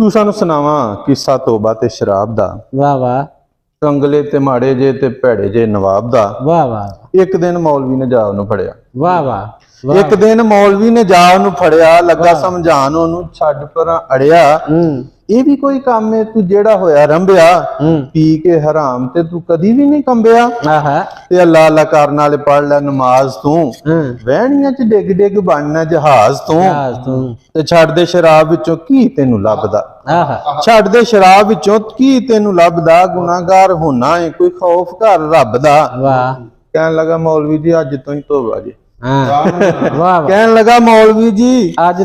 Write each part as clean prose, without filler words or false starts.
तू सानू सुनावा किस्सा तोबा ते शराब दा। वाह वाह कंगले ते माड़े जे ते भैड़े जे नवाब दा। वाह वाह। एक दिन मौलवी ने जा उन्हें फड़िया। वाह वाह। एक दिन मौलवी ने जा उन्हें फड़िया, लगा समझान ओनू छड्ड परां अड़िया। ये भी कोई काम है तू जेड़ा होया रंबिया, पी के हराम ते तू कदी भी नहीं कंबिया। ते अल्लाह अल्लाह करन वाले पढ़ लै नमाज तू, वहणियां च डिग डिग बनना जहाज तू। ते छड्ड दे शराब विचों की तैनू लभदा, छड्ड दे शराब विचों की तैनू लभदा। गुनाहगार होना है कोई खौफ कर रब दा। कहन लगा मौलवी जी अज तो ही तौबा जी। कहन लगा मौलवी जी अज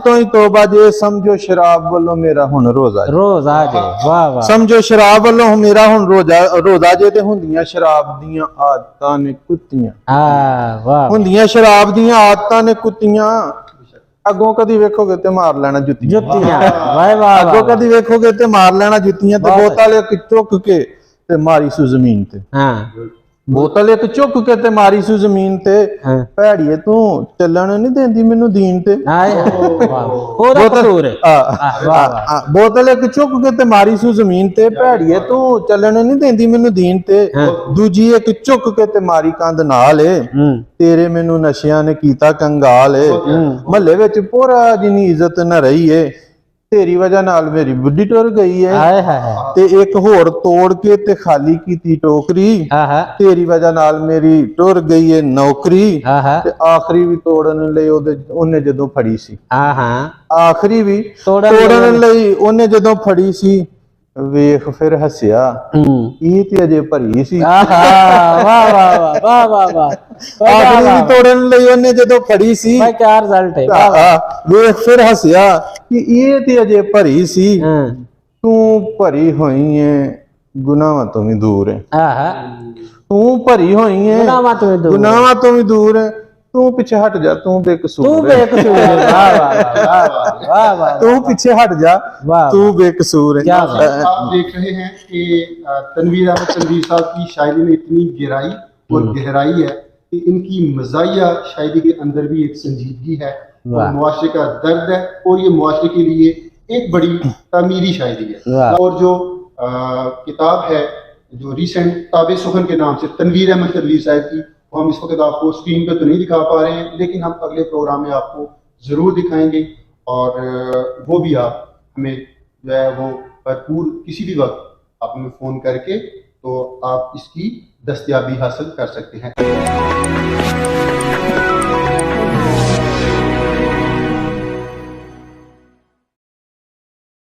तो ही तौबा जे, समझो शराब वालों मेरा हुण रोजा जे। वाह वाह। समझो शराब वालों मेरा हुण रोजा जे। ते हुंदियां शराब दियां आदतां ने कुत्तियां, हुंदियां शराब दियां आदतां ने कुत्तियां। अगों कदी वेखोगे ते मार लेना जुत्तियां। अगों कदी वेखोगे ते मार लेना जुत्तियां। ते बोतल एक चुक के ते मारी सु जमीन ते, बोतल एक चुक के ते मारी सु जमीन ते। भैड़िए तू चलन नहीं देंदी मैनू दीन ते। बोतल एक चुक के ते मारी सु जमीन ते, भैड़िए तू चलन नहीं देंदी मैनू दीन ते। दूजी एक चुक के ते मारी कंध नाल, तेरे मैनू नशियां ने कीता कंगाल। महल्ले विच पूरा जिनी इज्जत न रही है, तेरी वजह नाल मेरी बुढ़ी टुर गई है। ते एक होर तोड़ के ते खाली कीती टोकरी, तेरी वजह नाल मेरी टुर गई है नौकरी। ते आखरी भी तोड़न लई ओने जदों फड़ी सी, आखरी भी तोड़न लई ओने जदों फड़ी सी। वेख फिर हसिया ये ते अजे भरी सी। आखरी भी तोड़न लई ओने जदों फड़ी सी, क्या रिजल्ट है। वेख फिर हसिया कि ये ते अजे भरी सी। तू भरी होई है गुनाहां तो भी दूर है, तू भरी होई है गुनाहां तो भी दूर है। तू पीछे हट जा, तू बेकसूर है। तू पीछे हट जा, तू बेकसूर है। आप देख रहे हैं कि तनवीर अहमद तनवीर साहब की शायरी में इतनी गहराई और गहराई है कि इनकी मज़ाहिया शायरी के अंदर भी एक संजीदगी है और मुआशरे का दर्द है, और ये मुआशरे के लिए एक बड़ी तामीरी शायरी है। और जो किताब है जो रिसेंट ताबे सुखन के नाम से तनवीर अहमद तनवीर साहब की, हम इस वक्त आपको स्क्रीन पे तो नहीं दिखा पा रहे हैं, लेकिन हम अगले प्रोग्राम में आपको ज़रूर दिखाएंगे। और वो भी आप हमें जो है वो भरपूर किसी भी वक्त आप हमें फ़ोन करके तो आप इसकी दस्तयाबी हासिल कर सकते हैं।